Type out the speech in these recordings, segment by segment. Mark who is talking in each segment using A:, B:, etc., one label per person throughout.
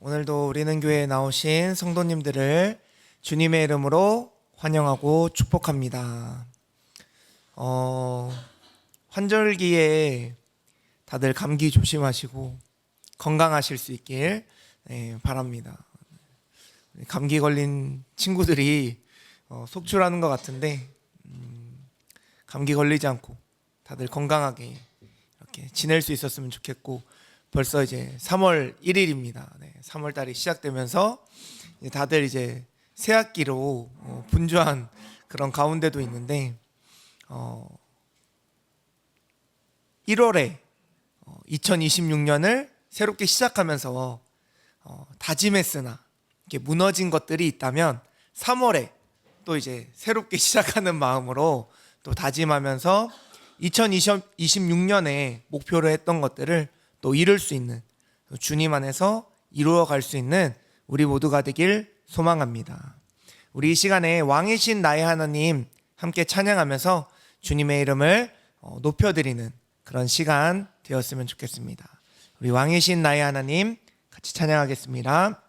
A: 오늘도 우리는 교회에 나오신 성도님들을 주님의 이름으로 환영하고 축복합니다. 환절기에 다들 감기 조심하시고 건강하실 수 있길 바랍니다. 감기 걸린 친구들이 속출하는 것 같은데 감기 걸리지 않고 다들 건강하게 이렇게 지낼 수 있었으면 좋겠고, 벌써 이제 3월 1일입니다. 3월 달이 시작되면서 다들 이제 새 학기로 분주한 그런 가운데도 있는데 1월에 2026년을 새롭게 시작하면서 다짐했으나 이렇게 무너진 것들이 있다면 3월에 또 이제 새롭게 시작하는 마음으로 또 다짐하면서 2026년에 목표로 했던 것들을 또 이룰 수 있는, 주님 안에서 이루어갈 수 있는 우리 모두가 되길 소망합니다. 우리 이 시간에 왕이신 나의 하나님 함께 찬양하면서 주님의 이름을 높여드리는 그런 시간 되었으면 좋겠습니다. 우리 왕이신 나의 하나님 같이 찬양하겠습니다.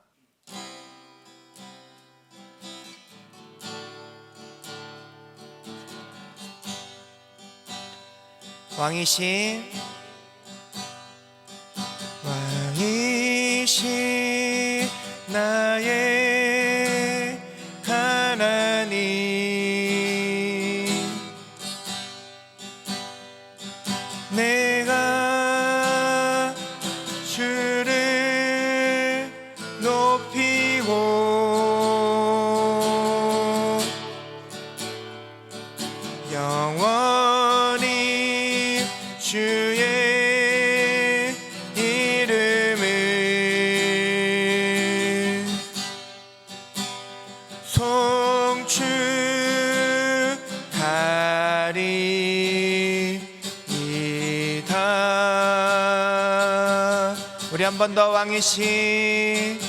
A: 왕이신 나의 하나님, 내가 주를 높이고 영원히 주의 우리 한 번 더 왕이신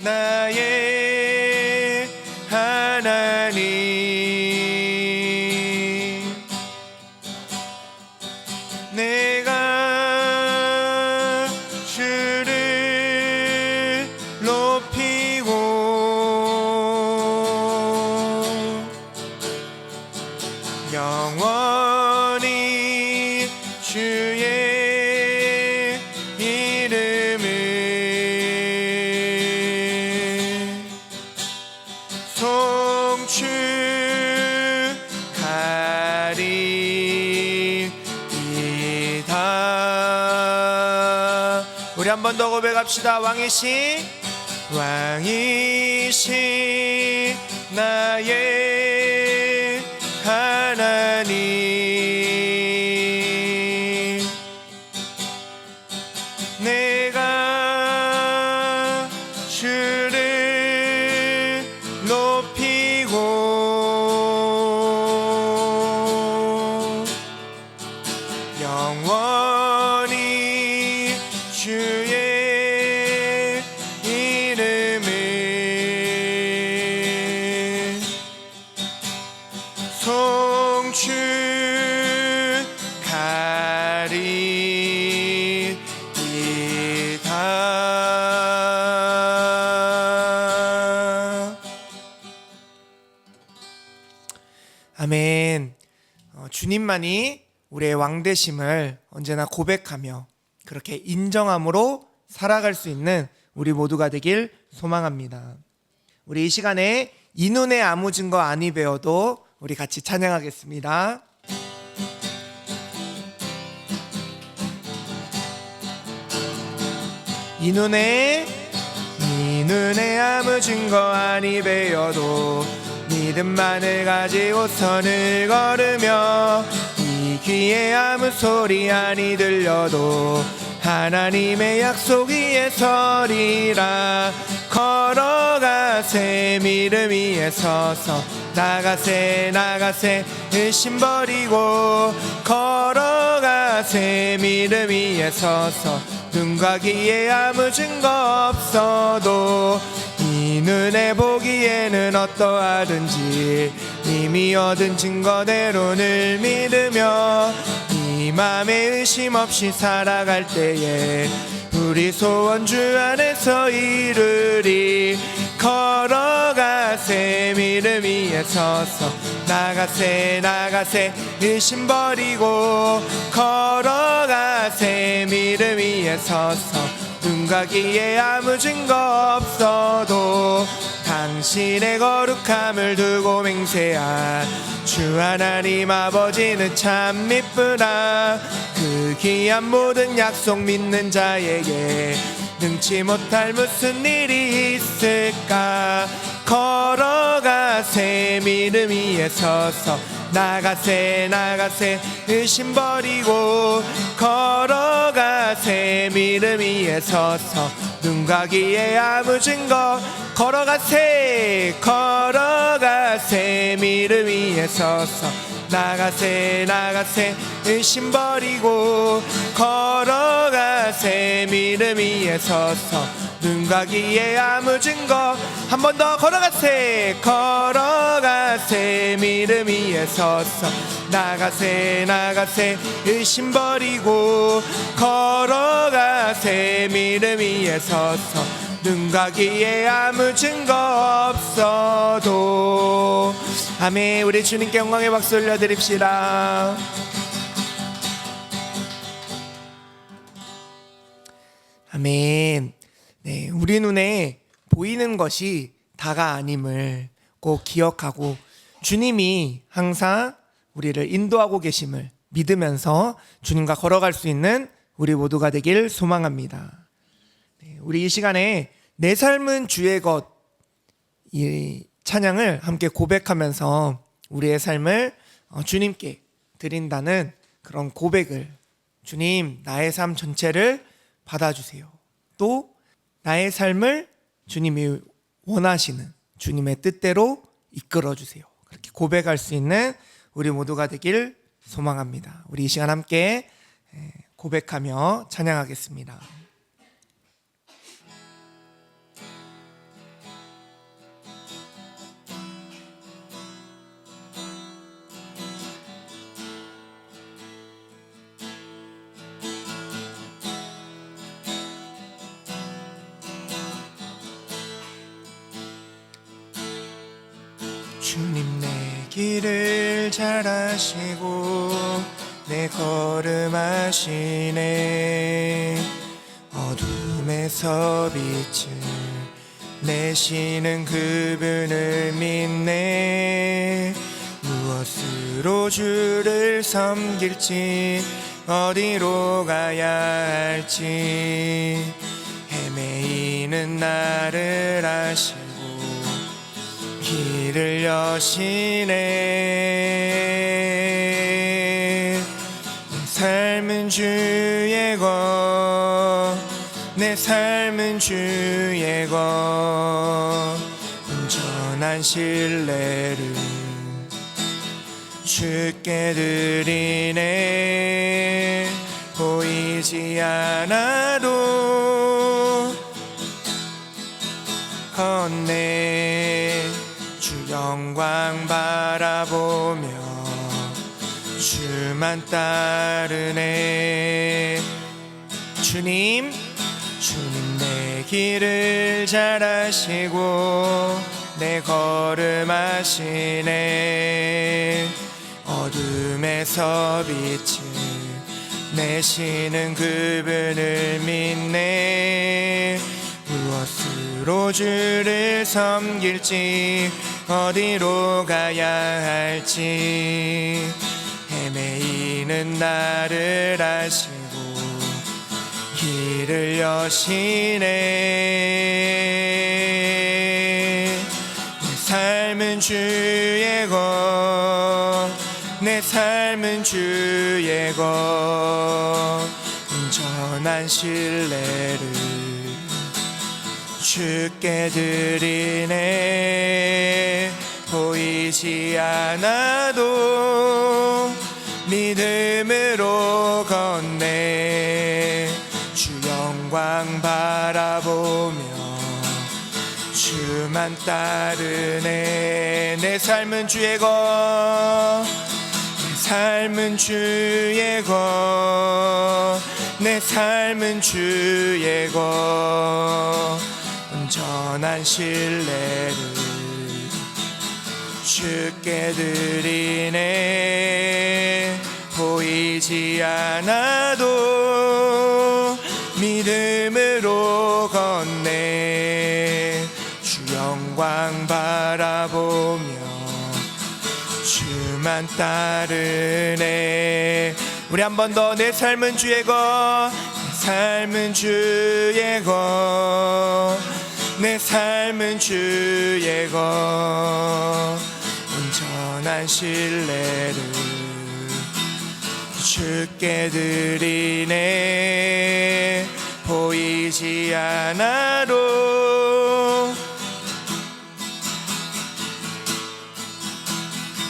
A: 나의 하나님, 내가 주를 높이고 영원히 주의 이름을 송축하리이다. 우리 한 번 더 고백합시다. 왕이신 나의 하나님, 내가 주를 높이고 영원히 주의 이름을 송축하리이다. 아멘. 주님만이 우리의 왕되심을 언제나 고백하며 그렇게 인정함으로 살아갈 수 있는 우리 모두가 되길 소망합니다. 우리 이 시간에 이 눈에 아무 증거 아니 배워도 우리 같이 찬양하겠습니다. 이 눈에 아무 증거 아니 배워도 믿음만을 가지고 선을 걸으며 이 귀에 아무 소리 아니 들려도 하나님의 약속 위에 서리라. 걸어가세 믿음 위에 서서 나가세 의심 버리고 걸어가세 믿음 위에 서서 눈과 귀에 아무 증거 없어도 이 눈에 보기에는 어떠하든지 이미 얻은 증거대로 늘 믿으며 이 맘에 의심 없이 살아갈 때에 우리 소원 주 안에서 이루리. 걸어가세 믿음 위에 서서 나가세 나가세 의심 버리고 걸어가세 믿음 위에 서서 눈 가기에 아무 증거 없어도 당신의 거룩함을 두고 맹세한 주 하나님 아버지는 참 미쁘다. 그 귀한 모든 약속 믿는 자에게 능치 못할 무슨 일이 있을까. 걸어가세 믿음 위에 서서 나가세 나가세 의심 버리고 걸어가세 믿음 위에 서서 눈 가기에 아무 증거 걸어가세 걸어가세 믿음 위에 서서 나가세 나가세 의심 버리고 걸어가세 믿음 위에 서서 눈 가기에 아무 증거 한 번 더 걸어가세 걸어가세 믿음 위에 서서 나가세 나가세 의심 버리고 걸어가세 믿음 위에 서서 눈 가기에 아무 증거 없어도. 아멘. 우리 주님께 영광의 박수 올려드립시다. 아멘. 네, 우리 눈에 보이는 것이 다가 아님을 꼭 기억하고 주님이 항상 우리를 인도하고 계심을 믿으면서 주님과 걸어갈 수 있는 우리 모두가 되길 소망합니다. 네, 우리 이 시간에 내 삶은 주의 것, 이 찬양을 함께 고백하면서 우리의 삶을 주님께 드린다는 그런 고백을, 주님 나의 삶 전체를 받아주세요, 또 나의 삶을 주님이 원하시는 주님의 뜻대로 이끌어주세요, 그렇게 고백할 수 있는 우리 모두가 되길 소망합니다. 우리 이 시간 함께 고백하며 찬양하겠습니다. 주님 내 길을 잘 아시고 내 걸음 아시네. 어둠에서 빛을 내시는 그분을 믿네. 무엇으로 주를 섬길지 어디로 가야 할지 헤매이는 나를 아시고 길을 여시네. 내 삶은 주의 것, 내 삶은 주의 것, 온전한 신뢰를 주께 드리네. 보이지 않아도 건네 주 영광 바라보며 주만 따르네. 주님 내 길을 잘 아시고 내 걸음 아시네. 어둠에서 빛을 내시는 그분을 믿네. 무엇으로 주를 섬길지 어디로 가야 할지 헤매이는 나를 아시고 길을 여시네. 내 삶은 주의 것, 내 삶은 주의 것, 온전한 신뢰를 주께 드리네. 보이지 않아도 믿음으로 건네. 주 영광 바라보며 주만 따르네. 내 삶은 주의 것, 내 삶은 주의 것, 내 삶은 주의 것. 온전한 신뢰를 주께 드리네. 보이지 않아도 믿음으로 걷네. 주 영광 바라보며 주만 따르네. 우리 한 번 더. 내 삶은 주의 것, 내 삶은 주의 것, 내 삶은 주의 것. 온전한 신뢰를 주께 드리네. 보이지 않아도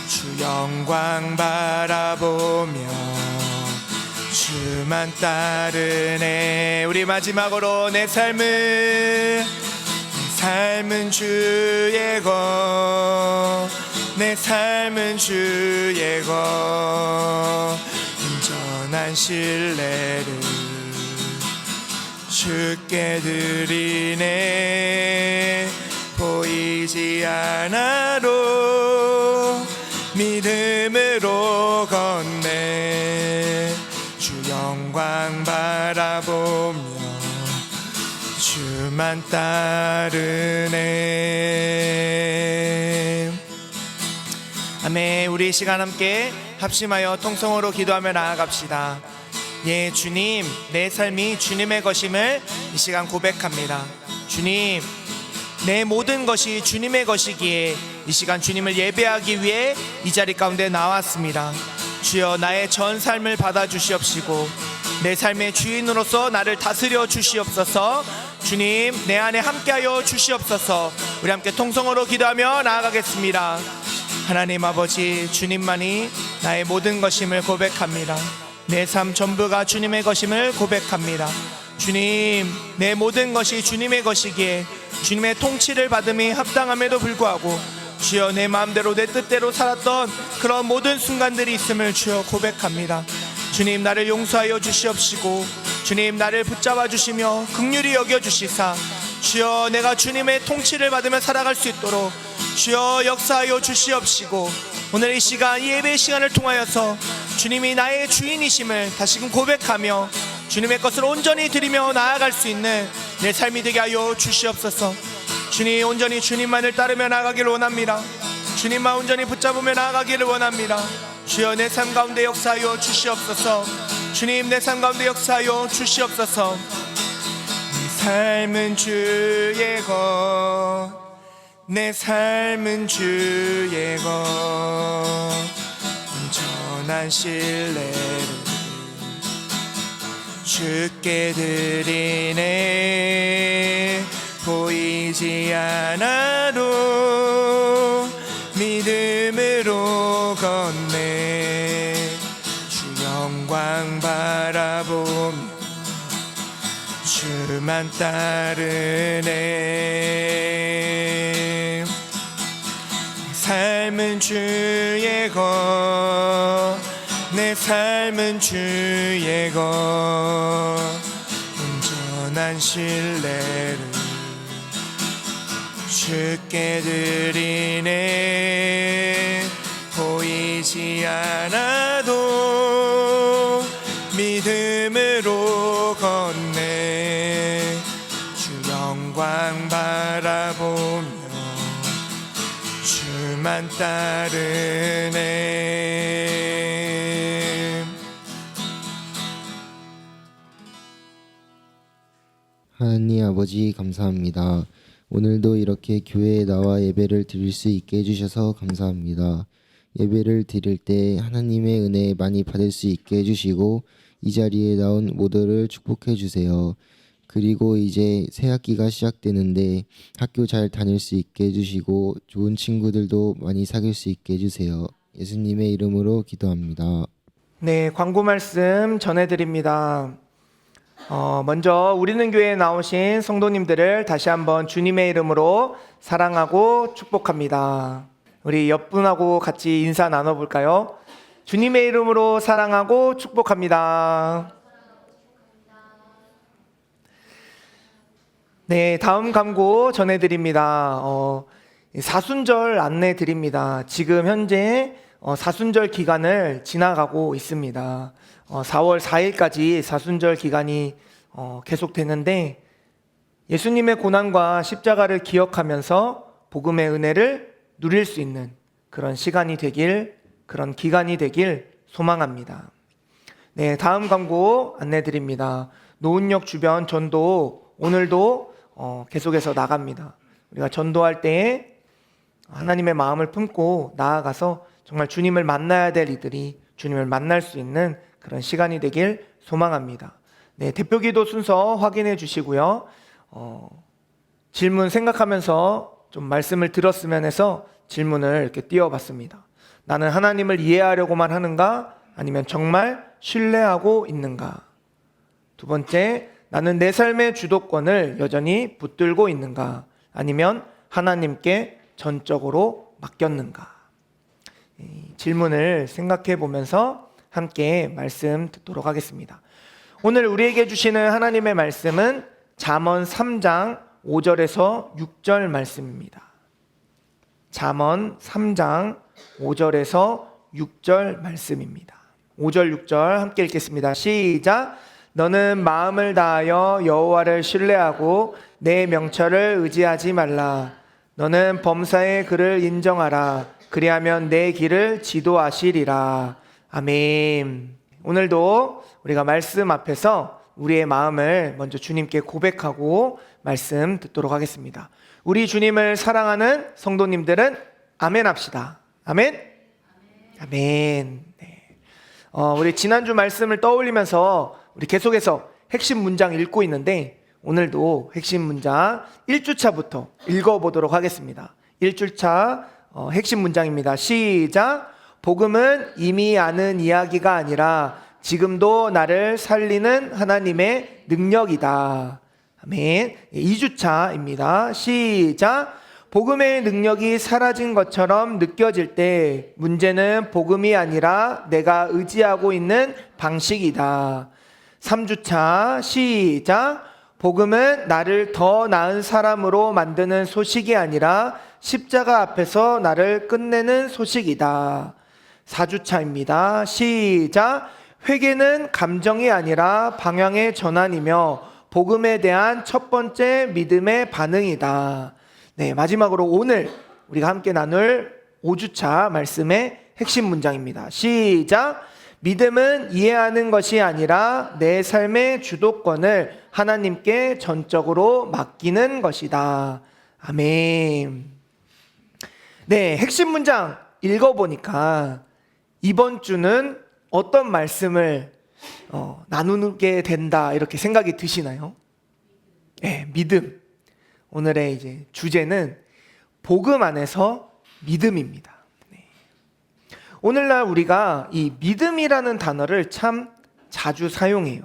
A: 주 영광 바라보며 주만 따르네. 우리 마지막으로 내 삶은 주의 것, 내 삶은 주의 것. 온전한 신뢰를 주께 드리네. 보이지 않아도 믿음으로 걷네. 주 영광 바라보며 주만 따르네. 아멘. 우리 이 시간 함께 합심하여 통성으로 기도하며 나아갑시다. 예, 주님, 내 삶이 주님의 것임을 이 시간 고백합니다. 주님, 내 모든 것이 주님의 것이기에 이 시간 주님을 예배하기 위해 이 자리 가운데 나왔습니다. 주여, 나의 전 삶을 받아주시옵시고 내 삶의 주인으로서 나를 다스려 주시옵소서. 주님, 내 안에 함께하여 주시옵소서. 우리 함께 통성으로 기도하며 나아가겠습니다. 하나님 아버지, 주님만이 나의 모든 것임을 고백합니다. 내 삶 전부가 주님의 것임을 고백합니다. 주님, 내 모든 것이 주님의 것이기에 주님의 통치를 받음이 합당함에도 불구하고 주여, 내 마음대로 내 뜻대로 살았던 그런 모든 순간들이 있음을 주여 고백합니다. 주님, 나를 용서하여 주시옵시고 주님, 나를 붙잡아 주시며 긍휼히 여겨 주시사 주여, 내가 주님의 통치를 받으며 살아갈 수 있도록 주여 역사하여 주시옵시고 오늘 이 시간, 이 예배의 시간을 통하여서 주님이 나의 주인이심을 다시금 고백하며 주님의 것을 온전히 드리며 나아갈 수 있는 내 삶이 되게 하여 주시옵소서. 주님, 온전히 주님만을 따르며 나아가기를 원합니다. 주님만 온전히 붙잡으며 나아가기를 원합니다. 주여, 내 삶 가운데 역사하여 주시옵소서. 주님, 내 삶 가운데 역사하여 주시옵소서. 내 삶은 주의 것, 내 삶은 주의 것. 온전한 신뢰를 주께 드리네. 보이지 않아도 믿음으로 걷네. 주 영광 바라보며 주만 따르네. 삶은 주의 것, 내 삶은 주의 것. 온전한 신뢰를 주께 드리네. 보이지 않아도 믿음으로 걷네. 주 영광 바라보며 주만 따르네.
B: 하나님 아버지, 감사합니다. 오늘도 이렇게 교회에 나와 예배를 드릴 수 있게 해주셔서 감사합니다. 예배를 드릴 때 하나님의 은혜 많이 받을 수 있게 해주시고 이 자리에 나온 모두를 축복해 주세요. 그리고 이제 새 학기가 시작되는데 학교 잘 다닐 수 있게 해주시고 좋은 친구들도 많이 사귈 수 있게 해주세요. 예수님의 이름으로 기도합니다.
A: 네, 광고 말씀 전해드립니다. 먼저 우리는 교회에 나오신 성도님들을 다시 한번 주님의 이름으로 사랑하고 축복합니다. 우리 옆분하고 같이 인사 나눠볼까요? 주님의 이름으로 사랑하고 축복합니다. 네, 다음 광고 전해드립니다. 사순절 안내 드립니다. 지금 현재 사순절 기간을 지나가고 있습니다. 4월 4일까지 사순절 기간이 계속되는데 예수님의 고난과 십자가를 기억하면서 복음의 은혜를 누릴 수 있는 그런 시간이 되길, 그런 기간이 되길 소망합니다. 네, 다음 광고 안내 드립니다. 노은역 주변 전도 오늘도 계속해서 나갑니다. 우리가 전도할 때에 하나님의 마음을 품고 나아가서 정말 주님을 만나야 될 이들이 주님을 만날 수 있는 그런 시간이 되길 소망합니다. 네, 대표기도 순서 확인해 주시고요. 질문 생각하면서 좀 말씀을 들었으면 해서 질문을 이렇게 띄워봤습니다. 나는 하나님을 이해하려고만 하는가? 아니면 정말 신뢰하고 있는가? 두 번째, 나는 내 삶의 주도권을 여전히 붙들고 있는가? 아니면 하나님께 전적으로 맡겼는가? 이 질문을 생각해 보면서 함께 말씀 듣도록 하겠습니다. 오늘 우리에게 주시는 하나님의 말씀은 잠언 3장 5절에서 6절 말씀입니다. 잠언 3장 5절에서 6절 말씀입니다. 5절 6절 함께 읽겠습니다. 시작. 너는 마음을 다하여 여호와를 신뢰하고 내 명철을 의지하지 말라. 너는 범사의 그를 인정하라. 그리하면 내 길을 지도하시리라. 아멘. 오늘도 우리가 말씀 앞에서 우리의 마음을 먼저 주님께 고백하고 말씀 듣도록 하겠습니다. 우리 주님을 사랑하는 성도님들은 아멘 합시다. 아멘. 아멘. 네. 우리 지난주 말씀을 떠올리면서 우리 계속해서 핵심 문장 읽고 있는데 오늘도 핵심 문장 1주차부터 읽어보도록 하겠습니다. 1주차 핵심 문장입니다. 시작. 복음은 이미 아는 이야기가 아니라 지금도 나를 살리는 하나님의 능력이다. 아멘. 2주차입니다. 시작. 복음의 능력이 사라진 것처럼 느껴질 때 문제는 복음이 아니라 내가 의지하고 있는 방식이다. 3주차 시작. 복음은 나를 더 나은 사람으로 만드는 소식이 아니라 십자가 앞에서 나를 끝내는 소식이다. 4주차입니다. 시작. 회개는 감정이 아니라 방향의 전환이며 복음에 대한 첫 번째 믿음의 반응이다. 네, 마지막으로 오늘 우리가 함께 나눌 5주차 말씀의 핵심 문장입니다. 시작. 믿음은 이해하는 것이 아니라 내 삶의 주도권을 하나님께 전적으로 맡기는 것이다. 아멘. 네, 핵심 문장 읽어보니까 이번 주는 어떤 말씀을 나누게 된다 이렇게 생각이 드시나요? 네, 믿음. 오늘의 이제 주제는 복음 안에서 믿음입니다. 네. 오늘날 우리가 이 믿음이라는 단어를 참 자주 사용해요.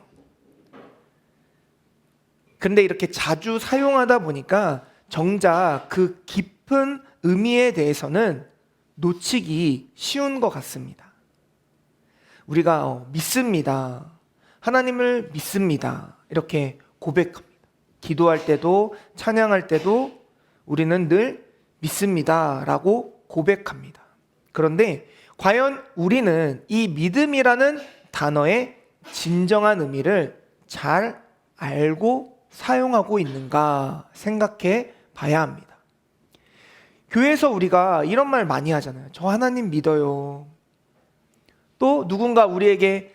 A: 근데 이렇게 자주 사용하다 보니까 정작 그 깊은 의미에 대해서는 놓치기 쉬운 것 같습니다. 우리가 믿습니다. 하나님을 믿습니다. 이렇게 고백합니다. 기도할 때도 찬양할 때도 우리는 늘 믿습니다 라고 고백합니다. 그런데 과연 우리는 이 믿음이라는 단어의 진정한 의미를 잘 알고 사용하고 있는가 생각해 봐야 합니다. 교회에서 우리가 이런 말 많이 하잖아요. 저 하나님 믿어요. 또 누군가 우리에게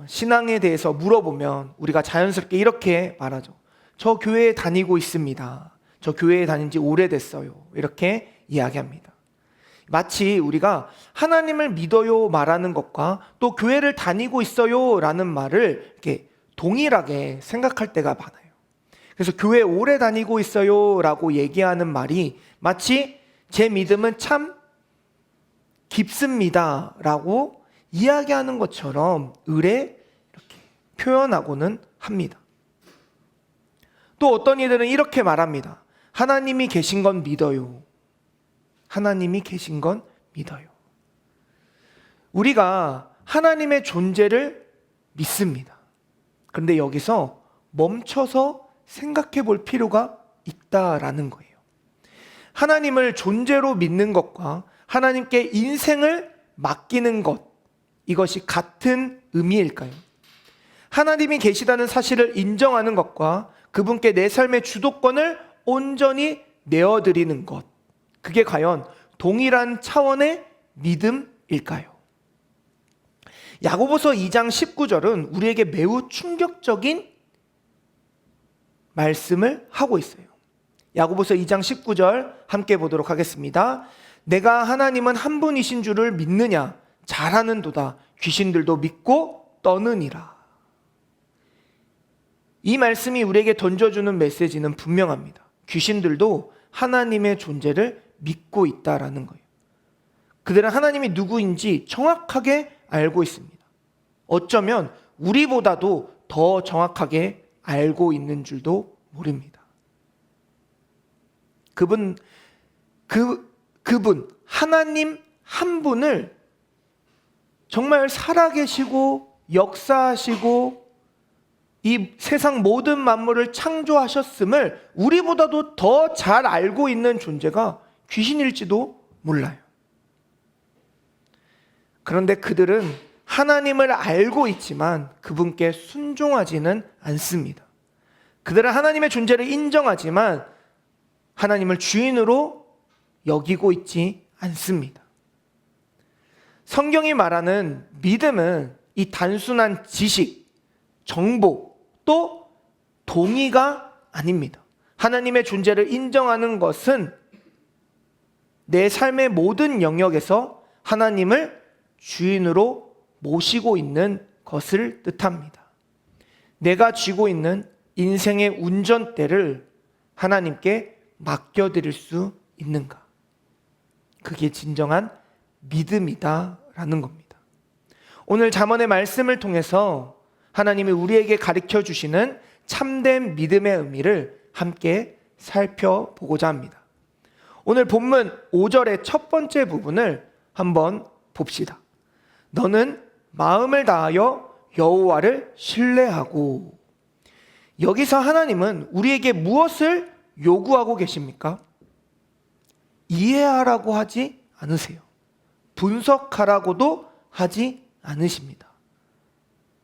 A: 신앙에 대해서 물어보면 우리가 자연스럽게 이렇게 말하죠. 저 교회에 다니고 있습니다. 저 교회에 다닌 지 오래됐어요. 이렇게 이야기합니다. 마치 우리가 하나님을 믿어요 말하는 것과 또 교회를 다니고 있어요 라는 말을 이렇게 동일하게 생각할 때가 많아요. 그래서 교회 오래 다니고 있어요 라고 얘기하는 말이 마치 제 믿음은 참 깊습니다 라고 이야기하는 것처럼 의례 이렇게 표현하고는 합니다. 또 어떤 이들은 이렇게 말합니다. 하나님이 계신 건 믿어요. 하나님이 계신 건 믿어요. 우리가 하나님의 존재를 믿습니다. 그런데 여기서 멈춰서 생각해 볼 필요가 있다라는 거예요. 하나님을 존재로 믿는 것과 하나님께 인생을 맡기는 것, 이것이 같은 의미일까요? 하나님이 계시다는 사실을 인정하는 것과 그분께 내 삶의 주도권을 온전히 내어드리는 것, 그게 과연 동일한 차원의 믿음일까요? 야고보서 2장 19절은 우리에게 매우 충격적인 말씀을 하고 있어요. 야고보서 2장 19절 함께 보도록 하겠습니다. 내가 하나님은 한 분이신 줄을 믿느냐? 잘하는도다. 귀신들도 믿고 떠느니라. 이 말씀이 우리에게 던져주는 메시지는 분명합니다. 귀신들도 하나님의 존재를 믿고 있다라는 거예요. 그들은 하나님이 누구인지 정확하게 알고 있습니다. 어쩌면 우리보다도 더 정확하게 알고 있는 줄도 모릅니다. 그분 하나님 한 분을 정말 살아계시고 역사하시고 이 세상 모든 만물을 창조하셨음을 우리보다도 더 잘 알고 있는 존재가 귀신일지도 몰라요. 그런데 그들은 하나님을 알고 있지만 그분께 순종하지는 않습니다. 그들은 하나님의 존재를 인정하지만 하나님을 주인으로 여기고 있지 않습니다. 성경이 말하는 믿음은 이 단순한 지식, 정보, 또 동의가 아닙니다. 하나님의 존재를 인정하는 것은 내 삶의 모든 영역에서 하나님을 주인으로 모시고 있는 것을 뜻합니다. 내가 쥐고 있는 인생의 운전대를 하나님께 맡겨드릴 수 있는가? 그게 진정한 믿음이다라는 겁니다. 오늘 잠언의 말씀을 통해서 하나님이 우리에게 가르쳐 주시는 참된 믿음의 의미를 함께 살펴보고자 합니다. 오늘 본문 5절의 첫 번째 부분을 한번 봅시다. 너는 마음을 다하여 여호와를 신뢰하고. 여기서 하나님은 우리에게 무엇을 요구하고 계십니까? 이해하라고 하지 않으세요. 분석하라고도 하지 않으십니다.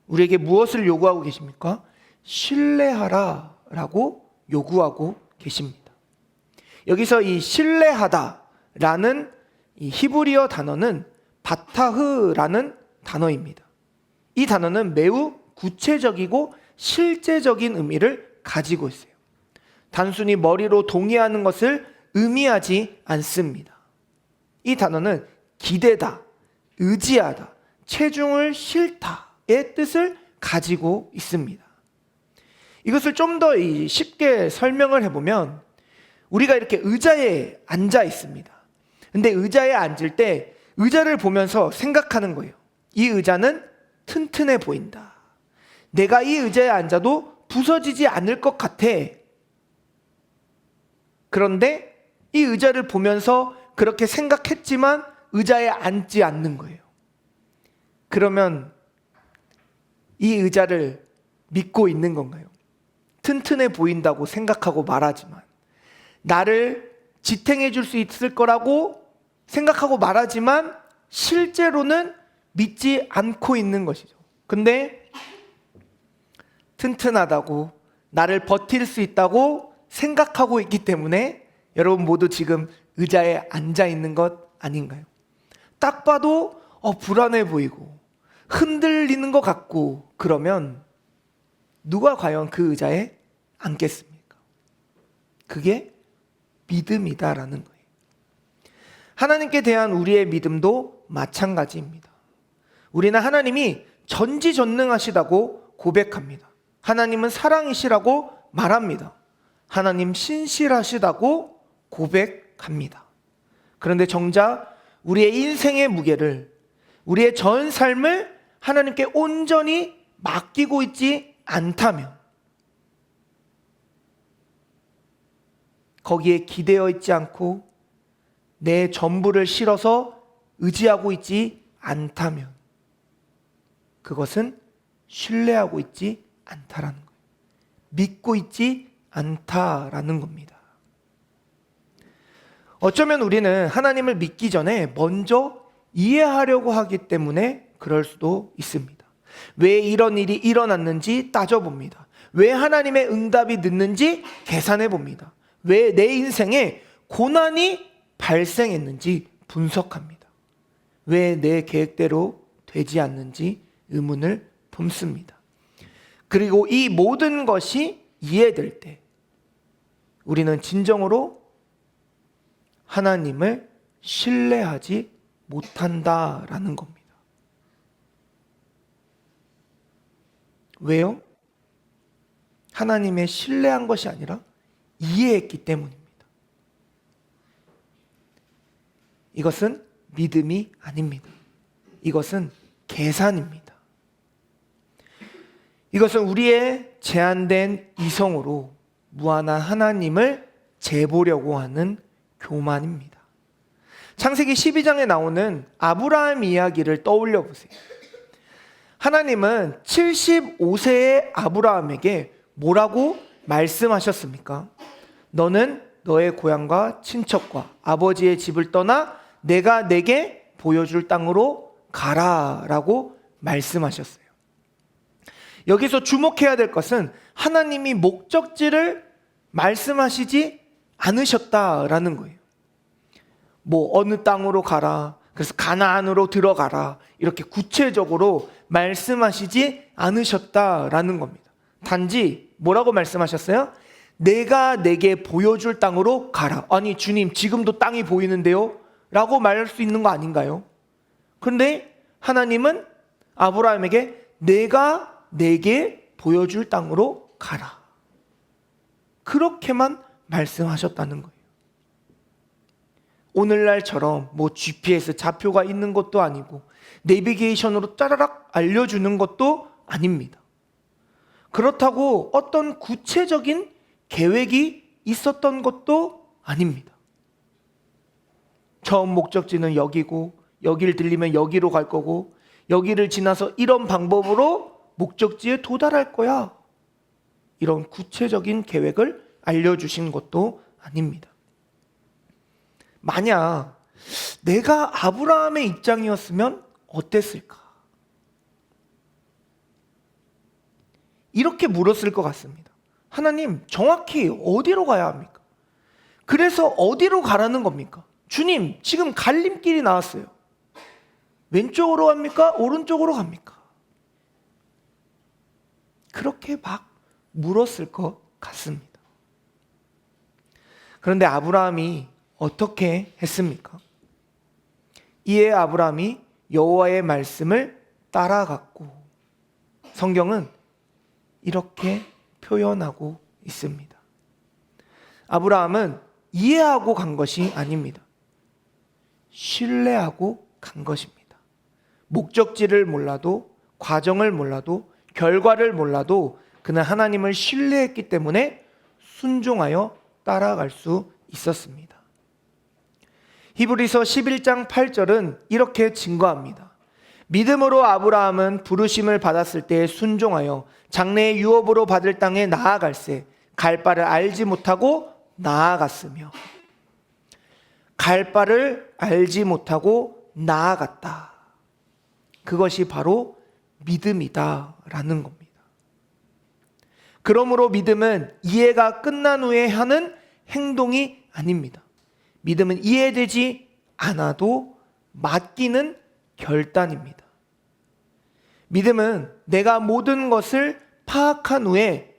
A: 우리에게 무엇을 요구하고 계십니까? 신뢰하라라고 요구하고 계십니다. 여기서 이 신뢰하다라는 이 히브리어 단어는 바타흐라는 단어입니다. 이 단어는 매우 구체적이고 실제적인 의미를 가지고 있어요. 단순히 머리로 동의하는 것을 의미하지 않습니다. 이 단어는 기대다, 의지하다, 체중을 싣다의 뜻을 가지고 있습니다. 이것을 좀 더 쉽게 설명을 해보면 우리가 이렇게 의자에 앉아 있습니다. 근데 의자에 앉을 때 의자를 보면서 생각하는 거예요. 이 의자는 튼튼해 보인다. 내가 이 의자에 앉아도 부서지지 않을 것 같아. 그런데 이 의자를 보면서 그렇게 생각했지만 의자에 앉지 않는 거예요. 그러면 이 의자를 믿고 있는 건가요? 튼튼해 보인다고 생각하고 말하지만 나를 지탱해 줄 수 있을 거라고 생각하고 말하지만 실제로는 믿지 않고 있는 것이죠. 근데 튼튼하다고 나를 버틸 수 있다고 생각하고 있기 때문에 여러분 모두 지금 의자에 앉아 있는 것 아닌가요? 딱 봐도 불안해 보이고 흔들리는 것 같고 그러면 누가 과연 그 의자에 앉겠습니까? 그게 믿음이다라는 거예요. 하나님께 대한 우리의 믿음도 마찬가지입니다. 우리는 하나님이 전지전능하시다고 고백합니다. 하나님은 사랑이시라고 말합니다. 하나님 신실하시다고 고백합니다. 그런데 정작 우리의 인생의 무게를, 우리의 전 삶을 하나님께 온전히 맡기고 있지 않다면, 거기에 기대어 있지 않고 내 전부를 실어서 의지하고 있지 않다면 그것은 신뢰하고 있지 않다라는 거예요. 믿고 있지 않다라는 겁니다. 어쩌면 우리는 하나님을 믿기 전에 먼저 이해하려고 하기 때문에 그럴 수도 있습니다. 왜 이런 일이 일어났는지 따져봅니다. 왜 하나님의 응답이 늦는지 계산해 봅니다. 왜 내 인생에 고난이 발생했는지 분석합니다. 왜 내 계획대로 되지 않는지 의문을 품습니다. 그리고 이 모든 것이 이해될 때 우리는 진정으로 하나님을 신뢰하지 못한다라는 겁니다. 왜요? 하나님의 신뢰한 것이 아니라 이해했기 때문입니다. 이것은 믿음이 아닙니다. 이것은 계산입니다. 이것은 우리의 제한된 이성으로 무한한 하나님을 재보려고 하는 교만입니다. 창세기 12장에 나오는 아브라함 이야기를 떠올려 보세요. 하나님은 75세의 아브라함에게 뭐라고 말씀하셨습니까? 너는 너의 고향과 친척과 아버지의 집을 떠나 내가 내게 보여줄 땅으로 가라라고 말씀하셨어요. 여기서 주목해야 될 것은 하나님이 목적지를 말씀하시지 않으셨다라는 거예요. 뭐 어느 땅으로 가라, 그래서 가나안으로 들어가라, 이렇게 구체적으로 말씀하시지 않으셨다라는 겁니다. 단지 뭐라고 말씀하셨어요? 내가 내게 보여줄 땅으로 가라. 아니 주님 지금도 땅이 보이는데요? 라고 말할 수 있는 거 아닌가요? 그런데 하나님은 아브라함에게 내가 내게 보여줄 땅으로 가라. 그렇게만 말씀하셨다는 거예요. 오늘날처럼 뭐 GPS 좌표가 있는 것도 아니고 내비게이션으로 짜라락 알려주는 것도 아닙니다. 그렇다고 어떤 구체적인 계획이 있었던 것도 아닙니다. 처음 목적지는 여기고 여기를 들리면 여기로 갈 거고 여기를 지나서 이런 방법으로 목적지에 도달할 거야. 이런 구체적인 계획을 알려주신 것도 아닙니다. 만약 내가 아브라함의 입장이었으면 어땠을까? 이렇게 물었을 것 같습니다. 하나님, 정확히 어디로 가야 합니까? 그래서 어디로 가라는 겁니까? 주님, 지금 갈림길이 나왔어요. 왼쪽으로 갑니까? 오른쪽으로 갑니까? 그렇게 막 물었을 것 같습니다. 그런데 아브라함이 어떻게 했습니까? 이에 아브라함이 여호와의 말씀을 따라갔고, 성경은 이렇게 표현하고 있습니다. 아브라함은 이해하고 간 것이 아닙니다. 신뢰하고 간 것입니다. 목적지를 몰라도, 과정을 몰라도, 결과를 몰라도 그는 하나님을 신뢰했기 때문에 순종하여 따라갈 수 있었습니다. 히브리서 11장 8절은 이렇게 증거합니다. 믿음으로 아브라함은 부르심을 받았을 때 순종하여 장래의 유업으로 받을 땅에 나아갈새 갈 바를 알지 못하고 나아갔으며, 갈 바를 알지 못하고 나아갔다. 그것이 바로 믿음이다라는 겁니다. 그러므로 믿음은 이해가 끝난 후에 하는 행동이 아닙니다. 믿음은 이해되지 않아도 맡기는 결단입니다. 믿음은 내가 모든 것을 파악한 후에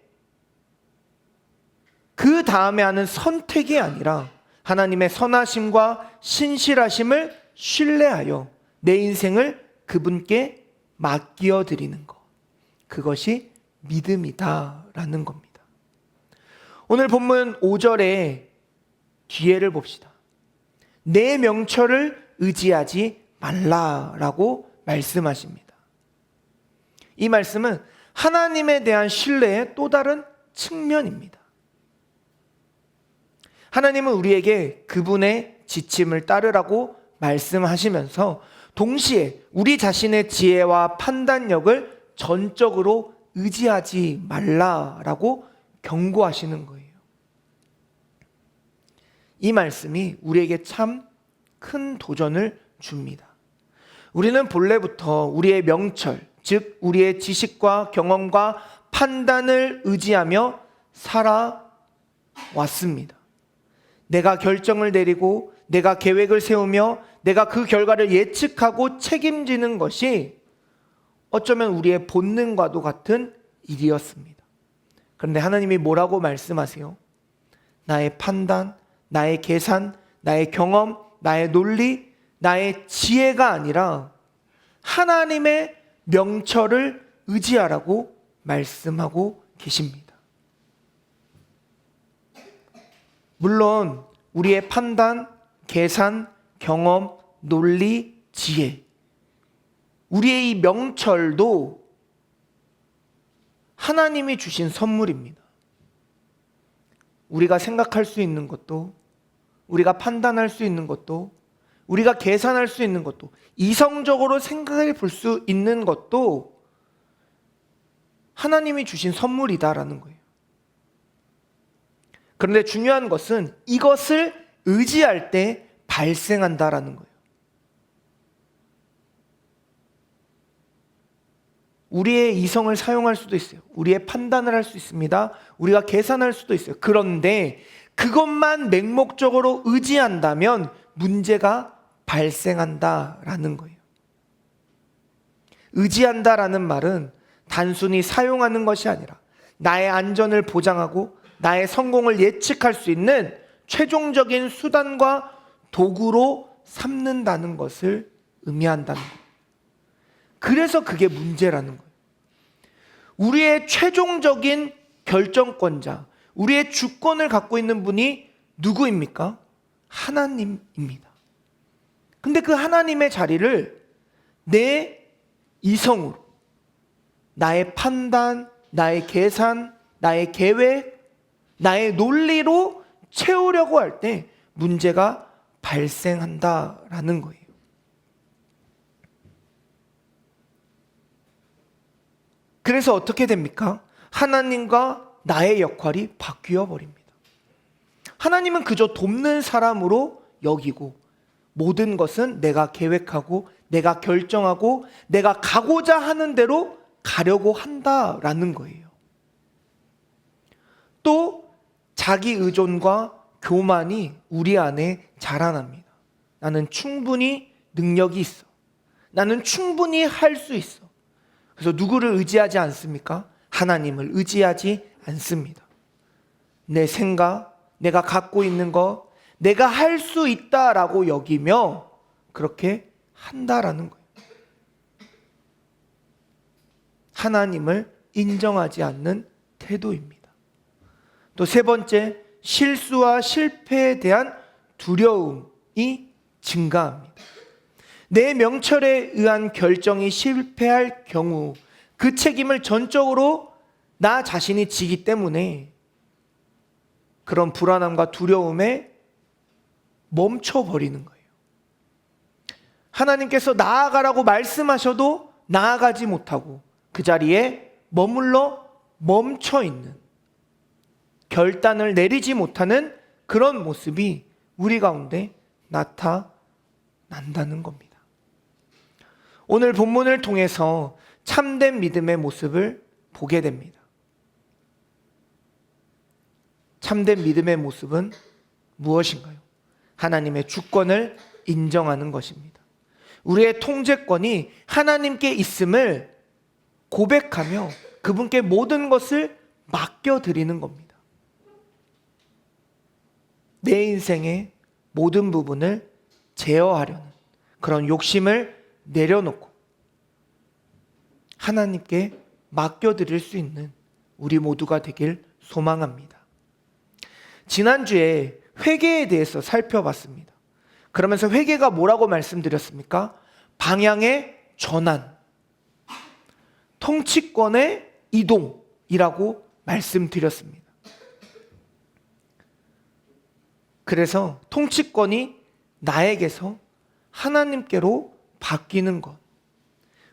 A: 그 다음에 하는 선택이 아니라 하나님의 선하심과 신실하심을 신뢰하여 내 인생을 그분께 맡겨 드리는 것. 그것이 믿음이다라는 겁니다. 오늘 본문 5절의 뒤에를 봅시다. 내 명철을 의지하지 말라라고 말씀하십니다. 이 말씀은 하나님에 대한 신뢰의 또 다른 측면입니다. 하나님은 우리에게 그분의 지침을 따르라고 말씀하시면서 동시에 우리 자신의 지혜와 판단력을 전적으로 의지하지 말라라고 경고하시는 거예요. 이 말씀이 우리에게 참 큰 도전을 줍니다. 우리는 본래부터 우리의 명철, 즉 우리의 지식과 경험과 판단을 의지하며 살아왔습니다. 내가 결정을 내리고 내가 계획을 세우며 내가 그 결과를 예측하고 책임지는 것이 어쩌면 우리의 본능과도 같은 일이었습니다. 그런데 하나님이 뭐라고 말씀하세요? 나의 판단, 나의 계산, 나의 경험, 나의 논리, 나의 지혜가 아니라 하나님의 명철을 의지하라고 말씀하고 계십니다. 물론 우리의 판단, 계산, 경험, 논리, 지혜, 우리의 이 명철도 하나님이 주신 선물입니다. 우리가 생각할 수 있는 것도, 우리가 판단할 수 있는 것도, 우리가 계산할 수 있는 것도, 이성적으로 생각해 볼 수 있는 것도 하나님이 주신 선물이다라는 거예요. 그런데 중요한 것은 이것을 의지할 때 발생한다라는 거예요. 우리의 이성을 사용할 수도 있어요. 우리의 판단을 할 수 있습니다. 우리가 계산할 수도 있어요. 그런데 그것만 맹목적으로 의지한다면 문제가 발생한다라는 거예요. 의지한다라는 말은 단순히 사용하는 것이 아니라 나의 안전을 보장하고 나의 성공을 예측할 수 있는 최종적인 수단과 도구로 삼는다는 것을 의미한다는 거예요. 그래서 그게 문제라는 거예요. 우리의 최종적인 결정권자, 우리의 주권을 갖고 있는 분이 누구입니까? 하나님입니다. 근데 그 하나님의 자리를 내 이성으로, 나의 판단, 나의 계산, 나의 계획, 나의 논리로 채우려고 할 때 문제가 발생한다라는 거예요. 그래서 어떻게 됩니까? 하나님과 나의 역할이 바뀌어 버립니다. 하나님은 그저 돕는 사람으로 여기고 모든 것은 내가 계획하고 내가 결정하고 내가 가고자 하는 대로 가려고 한다라는 거예요. 또 자기 의존과 교만이 우리 안에 자라납니다. 나는 충분히 능력이 있어. 나는 충분히 할 수 있어. 그래서 누구를 의지하지 않습니까? 하나님을 의지하지 않습니다. 내 생각, 내가 갖고 있는 것, 내가 할 수 있다라고 여기며 그렇게 한다라는 거예요. 하나님을 인정하지 않는 태도입니다. 또 세 번째, 실수와 실패에 대한 두려움이 증가합니다. 내 명철에 의한 결정이 실패할 경우 그 책임을 전적으로 나 자신이 지기 때문에 그런 불안함과 두려움에 멈춰버리는 거예요. 하나님께서 나아가라고 말씀하셔도 나아가지 못하고 그 자리에 머물러 멈춰있는, 결단을 내리지 못하는 그런 모습이 우리 가운데 나타난다는 겁니다. 오늘 본문을 통해서 참된 믿음의 모습을 보게 됩니다. 참된 믿음의 모습은 무엇인가요? 하나님의 주권을 인정하는 것입니다. 우리의 통제권이 하나님께 있음을 고백하며 그분께 모든 것을 맡겨드리는 겁니다. 내 인생의 모든 부분을 제어하려는 그런 욕심을 내려놓고 하나님께 맡겨드릴 수 있는 우리 모두가 되길 소망합니다. 지난주에 회개에 대해서 살펴봤습니다. 그러면서 회개가 뭐라고 말씀드렸습니까? 방향의 전환, 통치권의 이동이라고 말씀드렸습니다. 그래서 통치권이 나에게서 하나님께로 바뀌는 것.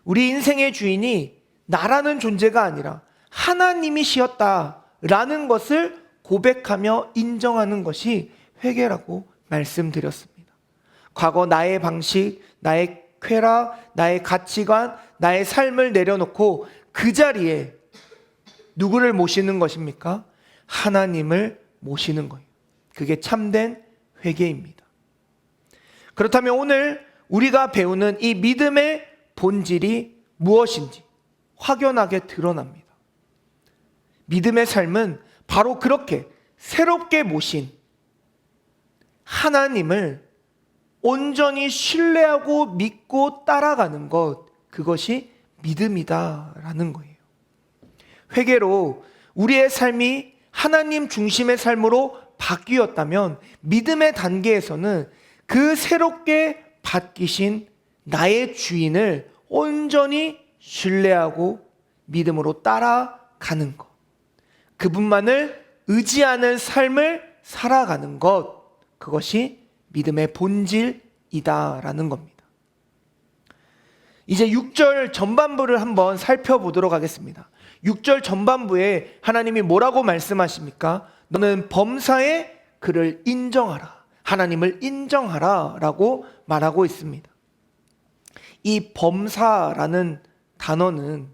A: 우리 인생의 주인이 나라는 존재가 아니라 하나님이시었다라는 것을 고백하며 인정하는 것이 회개라고 말씀드렸습니다. 과거 나의 방식, 나의 쾌락, 나의 가치관, 나의 삶을 내려놓고 그 자리에 누구를 모시는 것입니까? 하나님을 모시는 거예요. 그게 참된 회개입니다. 그렇다면 오늘 우리가 배우는 이 믿음의 본질이 무엇인지 확연하게 드러납니다. 믿음의 삶은 바로 그렇게 새롭게 모신 하나님을 온전히 신뢰하고 믿고 따라가는 것, 그것이 믿음이다라는 거예요. 회개로 우리의 삶이 하나님 중심의 삶으로 바뀌었다면 믿음의 단계에서는 그 새롭게 바뀌신 나의 주인을 온전히 신뢰하고 믿음으로 따라가는 것, 그분만을 의지하는 삶을 살아가는 것, 그것이 믿음의 본질이다라는 겁니다. 이제 6절 전반부를 한번 살펴보도록 하겠습니다. 6절 전반부에 하나님이 뭐라고 말씀하십니까? 너는 범사에 그를 인정하라, 하나님을 인정하라 라고 말하고 있습니다. 이 범사라는 단어는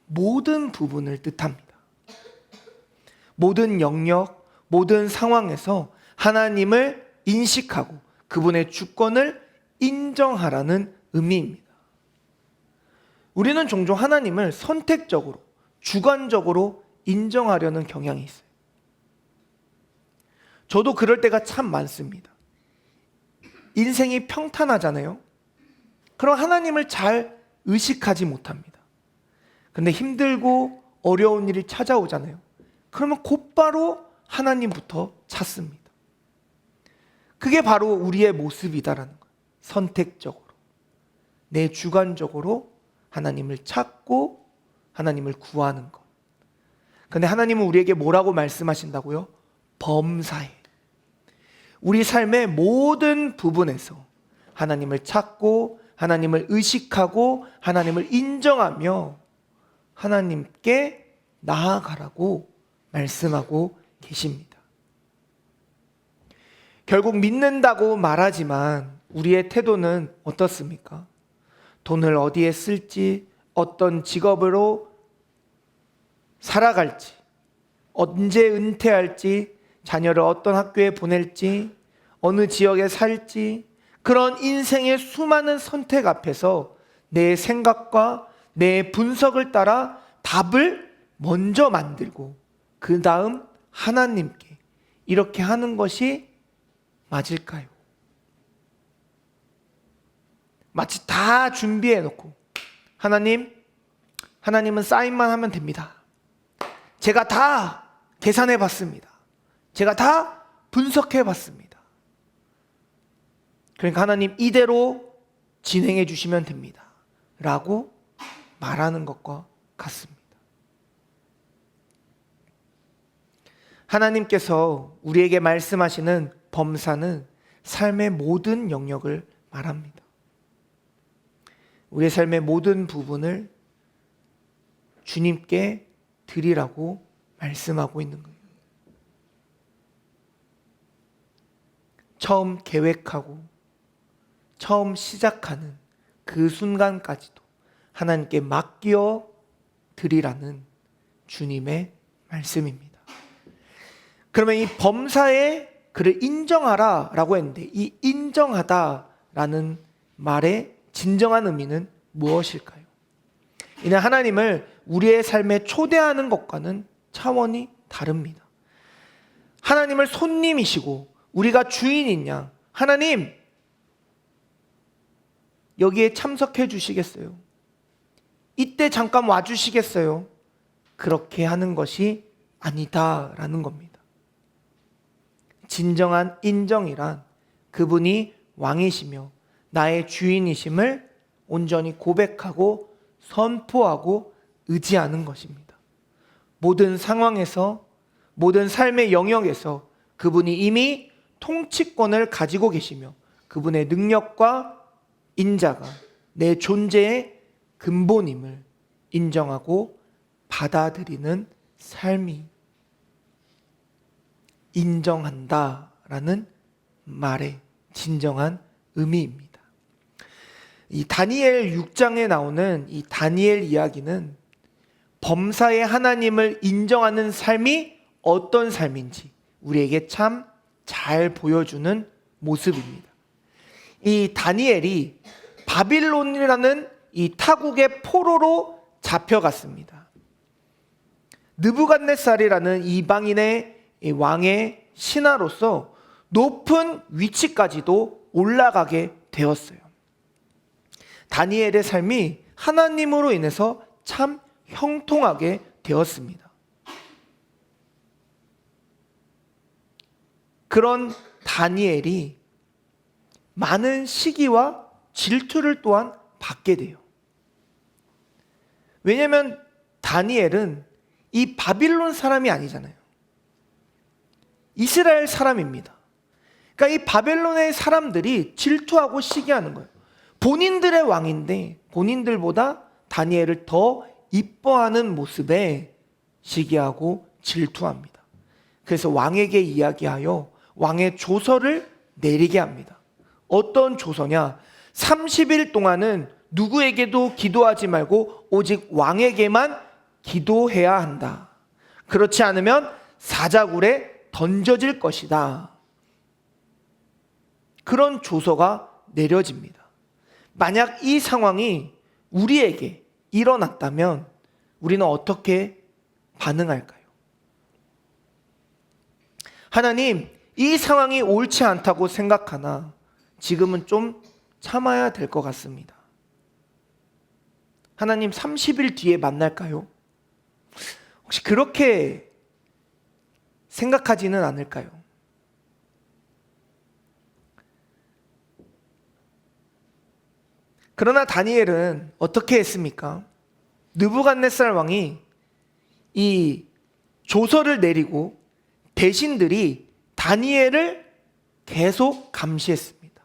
A: 모든 부분을 뜻합니다. 모든 영역, 모든 상황에서 하나님을 인식하고 그분의 주권을 인정하라는 의미입니다. 우리는 종종 하나님을 선택적으로, 주관적으로 인정하려는 경향이 있어요. 저도 그럴 때가 참 많습니다. 인생이 평탄하잖아요. 그럼 하나님을 잘 의식하지 못합니다. 근데 힘들고 어려운 일이 찾아오잖아요. 그러면 곧바로 하나님부터 찾습니다. 그게 바로 우리의 모습이다라는 거예요. 선택적으로, 내 주관적으로 하나님을 찾고 하나님을 구하는 것. 근데 하나님은 우리에게 뭐라고 말씀하신다고요? 범사에, 우리 삶의 모든 부분에서 하나님을 찾고 하나님을 의식하고 하나님을 인정하며 하나님께 나아가라고 말씀하고 계십니다. 결국 믿는다고 말하지만 우리의 태도는 어떻습니까? 돈을 어디에 쓸지, 어떤 직업으로 살아갈지, 언제 은퇴할지, 자녀를 어떤 학교에 보낼지, 어느 지역에 살지, 그런 인생의 수많은 선택 앞에서 내 생각과 내 분석을 따라 답을 먼저 만들고 그 다음 하나님께 이렇게 하는 것이 맞을까요? 마치 다 준비해 놓고 하나님은 사인만 하면 됩니다. 제가 다 계산해 봤습니다. 제가 다 분석해 봤습니다. 그러니까 하나님 이대로 진행해 주시면 됩니다 라고 말하는 것과 같습니다. 하나님께서 우리에게 말씀하시는 범사는 삶의 모든 영역을 말합니다. 우리의 삶의 모든 부분을 주님께 드리라고 말씀하고 있는 거예요. 처음 계획하고 처음 시작하는 그 순간까지도 하나님께 맡겨 드리라는 주님의 말씀입니다. 그러면 이 범사에 그를 인정하라 라고 했는데, 이 인정하다라는 말의 진정한 의미는 무엇일까요? 이는 하나님을 우리의 삶에 초대하는 것과는 차원이 다릅니다. 하나님을 손님이시고 우리가 주인인 양, 하나님 여기에 참석해 주시겠어요? 이때 잠깐 와주시겠어요? 그렇게 하는 것이 아니다라는 겁니다. 진정한 인정이란 그분이 왕이시며 나의 주인이심을 온전히 고백하고 선포하고 의지하는 것입니다. 모든 상황에서, 모든 삶의 영역에서 그분이 이미 통치권을 가지고 계시며 그분의 능력과 인자가 내 존재의 근본임을 인정하고 받아들이는 삶이 인정한다라는 말의 진정한 의미입니다. 이 다니엘 6장에 나오는 이 다니엘 이야기는 범사의 하나님을 인정하는 삶이 어떤 삶인지 우리에게 참 잘 보여주는 모습입니다. 이 다니엘이 바빌론이라는 이 타국의 포로로 잡혀갔습니다. 느부갓네살이라는 이방인의 왕의 신하로서 높은 위치까지도 올라가게 되었어요. 다니엘의 삶이 하나님으로 인해서 참 형통하게 되었습니다. 그런 다니엘이 많은 시기와 질투를 또한 받게 돼요. 왜냐하면 다니엘은 이 바빌론 사람이 아니잖아요. 이스라엘 사람입니다. 그러니까 이 바벨론의 사람들이 질투하고 시기하는 거예요. 본인들의 왕인데 본인들보다 다니엘을 더 이뻐하는 모습에 시기하고 질투합니다. 그래서 왕에게 이야기하여 왕의 조서를 내리게 합니다. 어떤 조서냐? 30일 동안은 누구에게도 기도하지 말고 오직 왕에게만 기도해야 한다. 그렇지 않으면 사자굴에 던져질 것이다. 그런 조서가 내려집니다. 만약 이 상황이 우리에게 일어났다면 우리는 어떻게 반응할까요? 하나님, 이 상황이 옳지 않다고 생각하나 지금은 좀 참아야 될 것 같습니다. 하나님, 30일 뒤에 만날까요? 혹시 그렇게 생각하지는 않을까요? 그러나 다니엘은 어떻게 했습니까? 느부갓네살 왕이 이 조서를 내리고 대신들이 다니엘을 계속 감시했습니다.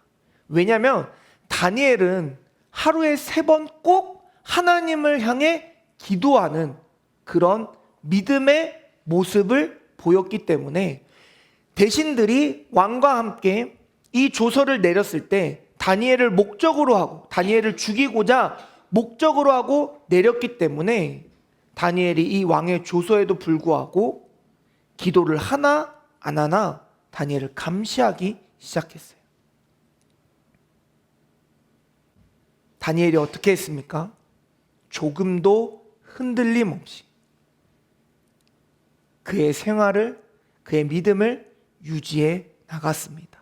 A: 왜냐하면 다니엘은 하루에 3번 꼭 하나님을 향해 기도하는 그런 믿음의 모습을 보였기 때문에 대신들이 왕과 함께 이 조서를 내렸을 때 다니엘을 목적으로 하고 다니엘을 죽이고자 목적으로 하고 내렸기 때문에 다니엘이 이 왕의 조서에도 불구하고 기도를 하나 안 하나 다니엘을 감시하기 시작했어요. 다니엘이 어떻게 했습니까? 조금도 흔들림 없이 그의 생활을, 그의 믿음을 유지해 나갔습니다.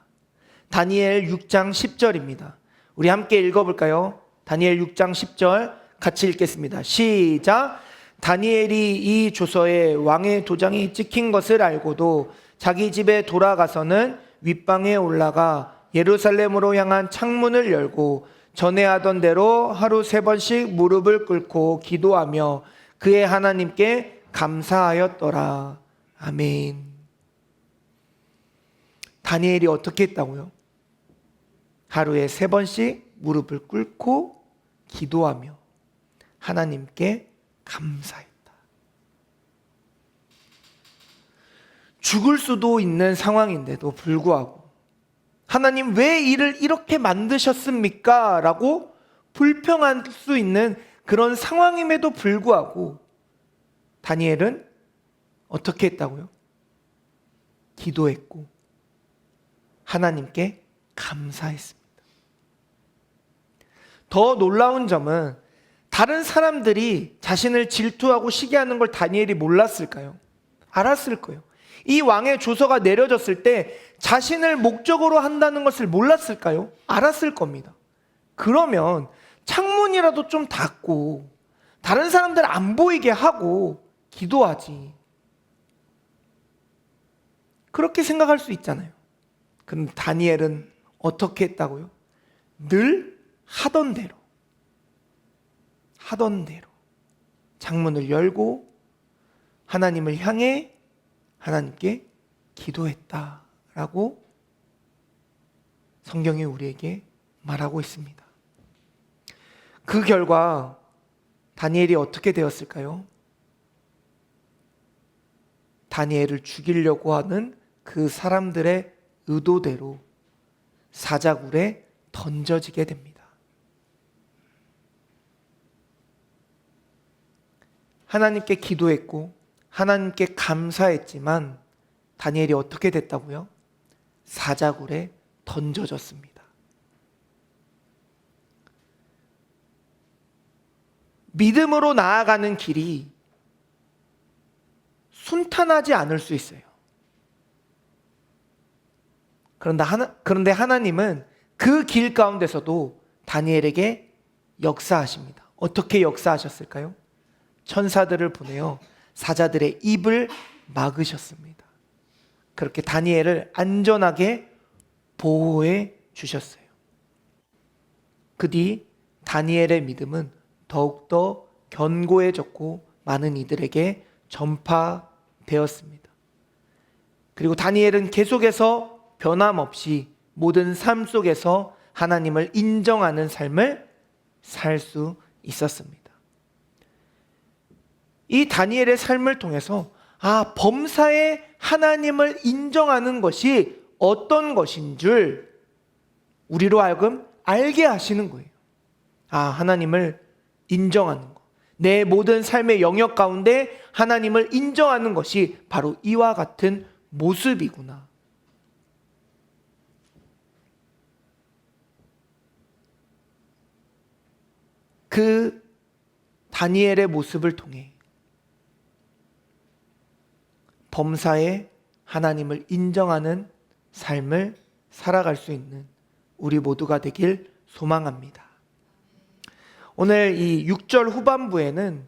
A: 다니엘 6장 10절입니다. 우리 함께 읽어볼까요? 다니엘 6장 10절 같이 읽겠습니다. 시작! 다니엘이 이 조서에 왕의 도장이 찍힌 것을 알고도 자기 집에 돌아가서는 윗방에 올라가 예루살렘으로 향한 창문을 열고 전에 하던 대로 하루 3번씩 무릎을 꿇고 기도하며 그의 하나님께 감사하였더라. 아멘. 다니엘이 어떻게 했다고요? 하루에 3번씩 무릎을 꿇고 기도하며 하나님께 감사했다. 죽을 수도 있는 상황인데도 불구하고 하나님 왜 이를 이렇게 만드셨습니까? 라고 불평할 수 있는 그런 상황임에도 불구하고 다니엘은 어떻게 했다고요? 기도했고 하나님께 감사했습니다. 더 놀라운 점은 다른 사람들이 자신을 질투하고 시기하는 걸 다니엘이 몰랐을까요? 알았을 거예요. 이 왕의 조서가 내려졌을 때 자신을 목적으로 한다는 것을 몰랐을까요? 알았을 겁니다. 그러면 창문이라도 좀 닫고 다른 사람들 안 보이게 하고 기도하지. 그렇게 생각할 수 있잖아요. 그런데 다니엘은 어떻게 했다고요? 늘 하던 대로 창문을 열고 하나님을 향해 하나님께 기도했다라고 성경이 우리에게 말하고 있습니다. 그 결과 다니엘이 어떻게 되었을까요? 다니엘을 죽이려고 하는 그 사람들의 의도대로 사자굴에 던져지게 됩니다. 하나님께 기도했고 하나님께 감사했지만 다니엘이 어떻게 됐다고요? 사자굴에 던져졌습니다. 믿음으로 나아가는 길이 순탄하지 않을 수 있어요. 그런데 하나님은 그 길 가운데서도 다니엘에게 역사하십니다. 어떻게 역사하셨을까요? 천사들을 보내어 사자들의 입을 막으셨습니다. 그렇게 다니엘을 안전하게 보호해 주셨어요. 그 뒤 다니엘의 믿음은 더욱더 견고해졌고 많은 이들에게 전파되었습니다. 그리고 다니엘은 계속해서 변함없이 모든 삶 속에서 하나님을 인정하는 삶을 살 수 있었습니다. 이 다니엘의 삶을 통해서 범사에 하나님을 인정하는 것이 어떤 것인 줄 우리로 하여금 알게 하시는 거예요. 하나님을 인정하는 것. 내 모든 삶의 영역 가운데 하나님을 인정하는 것이 바로 이와 같은 모습이구나. 그 다니엘의 모습을 통해 범사에 하나님을 인정하는 삶을 살아갈 수 있는 우리 모두가 되길 소망합니다. 오늘 이 6절 후반부에는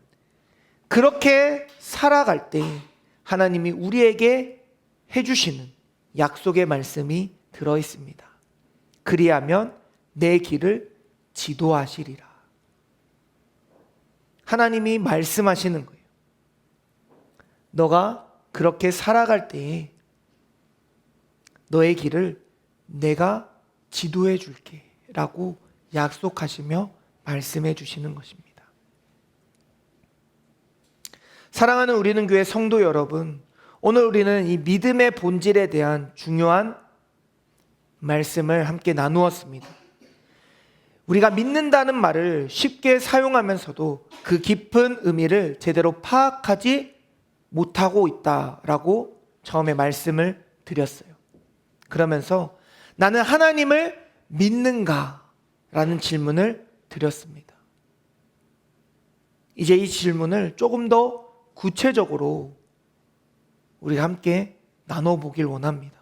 A: 그렇게 살아갈 때 하나님이 우리에게 해주시는 약속의 말씀이 들어 있습니다. 그리하면 내 길을 지도하시리라. 하나님이 말씀하시는 거예요. 너가 그렇게 살아갈 때에 너의 길을 내가 지도해 줄게 라고 약속하시며 말씀해 주시는 것입니다. 사랑하는 우리는 교회 성도 여러분, 오늘 우리는 이 믿음의 본질에 대한 중요한 말씀을 함께 나누었습니다. 우리가 믿는다는 말을 쉽게 사용하면서도 그 깊은 의미를 제대로 파악하지 못하고 있다라고 처음에 말씀을 드렸어요. 그러면서 나는 하나님을 믿는가? 라는 질문을 드렸습니다. 이제 이 질문을 조금 더 구체적으로 우리가 함께 나눠보길 원합니다.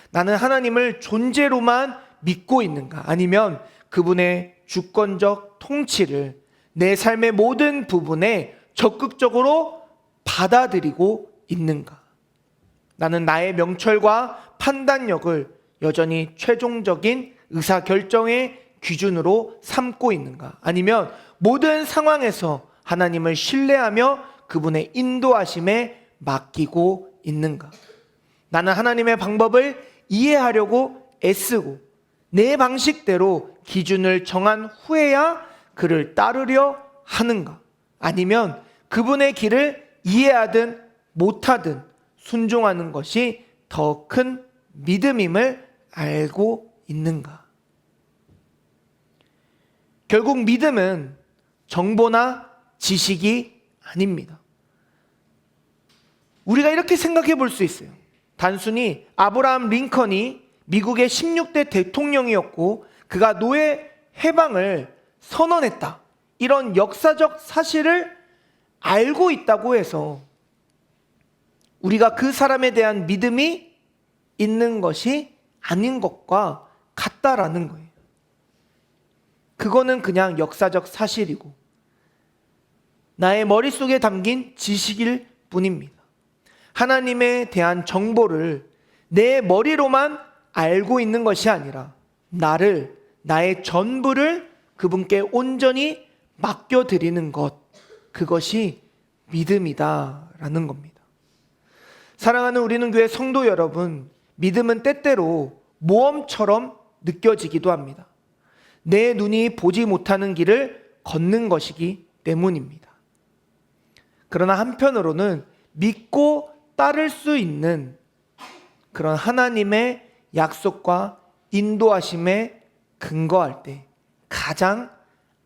A: 나는 하나님을 존재로만 믿고 있는가? 아니면 그분의 주권적 통치를 내 삶의 모든 부분에 적극적으로 받아들이고 있는가? 나는 나의 명철과 판단력을 여전히 최종적인 의사결정의 기준으로 삼고 있는가? 아니면 모든 상황에서 하나님을 신뢰하며 그분의 인도하심에 맡기고 있는가? 나는 하나님의 방법을 이해하려고 애쓰고 내 방식대로 기준을 정한 후에야 그를 따르려 하는가? 아니면 그분의 길을 이해하든 못하든 순종하는 것이 더 큰 믿음임을 알고 있는가? 결국 믿음은 정보나 지식이 아닙니다. 우리가 이렇게 생각해 볼 수 있어요. 단순히 아브라함 링컨이 미국의 16대 대통령이었고 그가 노예 해방을 선언했다. 이런 역사적 사실을 알고 있다고 해서 우리가 그 사람에 대한 믿음이 있는 것이 아닌 것과 같다라는 거예요. 그거는 그냥 역사적 사실이고 나의 머릿속에 담긴 지식일 뿐입니다. 하나님에 대한 정보를 내 머리로만 알고 있는 것이 아니라 나의 전부를 그분께 온전히 맡겨드리는 것, 그것이 믿음이다라는 겁니다. 사랑하는 우리는 교회 성도 여러분, 믿음은 때때로 모험처럼 느껴지기도 합니다. 내 눈이 보지 못하는 길을 걷는 것이기 때문입니다. 그러나 한편으로는 믿고 따를 수 있는 그런 하나님의 약속과 인도하심에 근거할 때 가장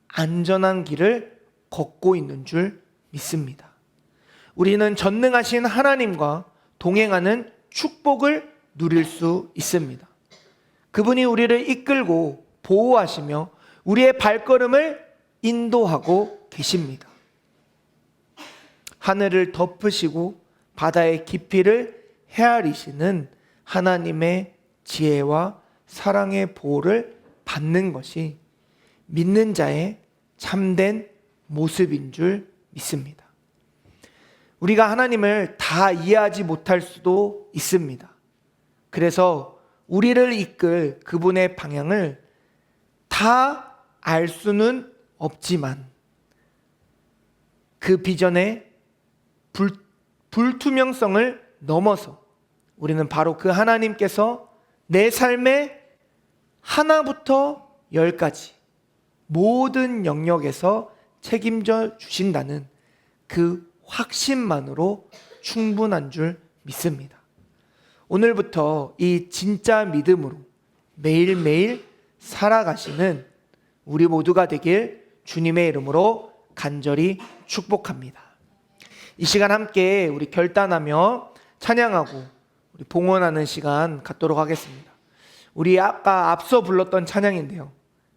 A: 안전한 길을 걷고 있는 줄 믿습니다. 우리는 전능하신 하나님과 동행하는 축복을 누릴 수 있습니다. 그분이 우리를 이끌고 보호하시며 우리의 발걸음을 인도하고 계십니다. 하늘을 덮으시고 바다의 깊이를 헤아리시는 하나님의 지혜와 사랑의 보호를 받는 것이 믿는 자의 참된 모습인 줄 믿습니다. 우리가 하나님을 다 이해하지 못할 수도 있습니다. 그래서 우리를 이끌 그분의 방향을 다 알 수는 없지만 그 비전의 불투명성을 넘어서 우리는 바로 그 하나님께서 내 삶의 하나부터 열까지 모든 영역에서 책임져 주신다는 그 확신만으로 충분한 줄 믿습니다. 오늘부터 이 진짜 믿음으로 매일매일 살아가시는 우리 모두가 되길 주님의 이름으로 간절히 축복합니다. 이 시간 함께 우리 결단하며 찬양하고 우리 봉헌하는 시간 갖도록 하겠습니다. 우리 아까 앞서 불렀던 찬양인데요,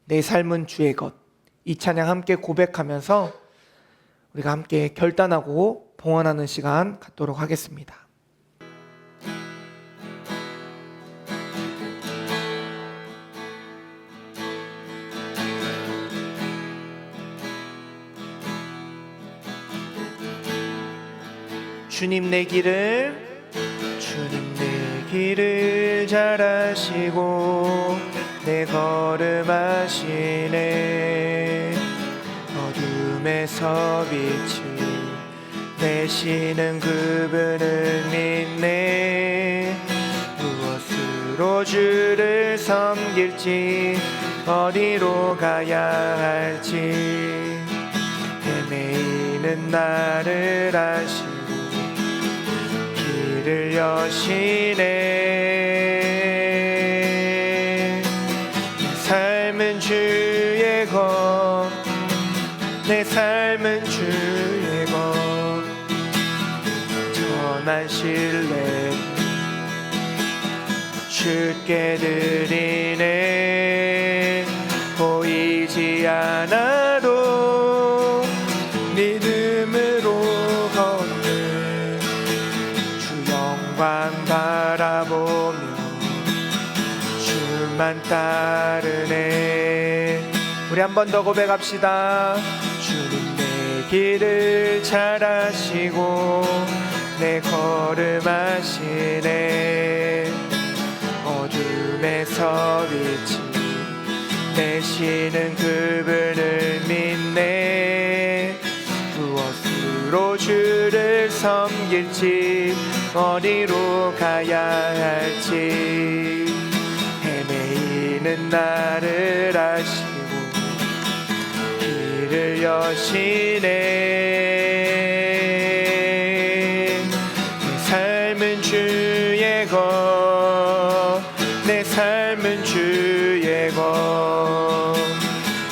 A: 내 삶은 주의 것, 이 찬양 함께 고백하면서 우리가 함께 결단하고 봉헌하는 시간 갖도록 하겠습니다. 주님 내 길을 잘 아시고 내 걸음 아시네. 어둠에서 빛을 내시는 그분을 믿네. 무엇으로 주를 섬길지 어디로 가야 할지 헤매이는 나를 아시고 길을 여시네. 내 삶은 주의 것, 내 삶은 주의 것, 전한 신뢰 주께 드리네. 보이지 않아도 믿음으로 걷는 주 영광 바라보며 주만 따르네. 우리 한 번 더 고백합시다. 주님 내 길을 잘 아시고 내 걸음 아시네. 어둠에서 빛을 내시는 그분을 믿네. 무엇으로 주를 섬길지 어디로 가야 할지 헤매이는 나를 아시고 길을 여시네. 내 삶은 주의 것, 내 삶은 주의 것,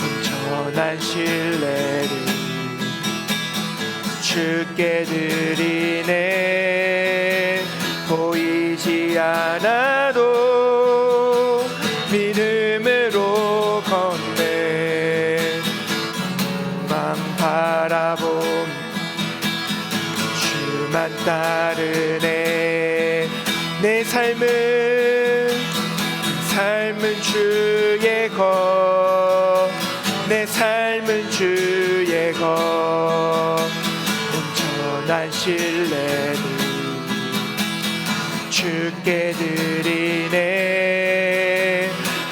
A: 온전한 신뢰를 주께 드리네. 보이지 않아도 믿음으로 걷네. 만 바라보며 주만 따르네. 내 삶은 주의 것, 내 삶은 주의 것, 온전한 신뢰를 주께 드리네.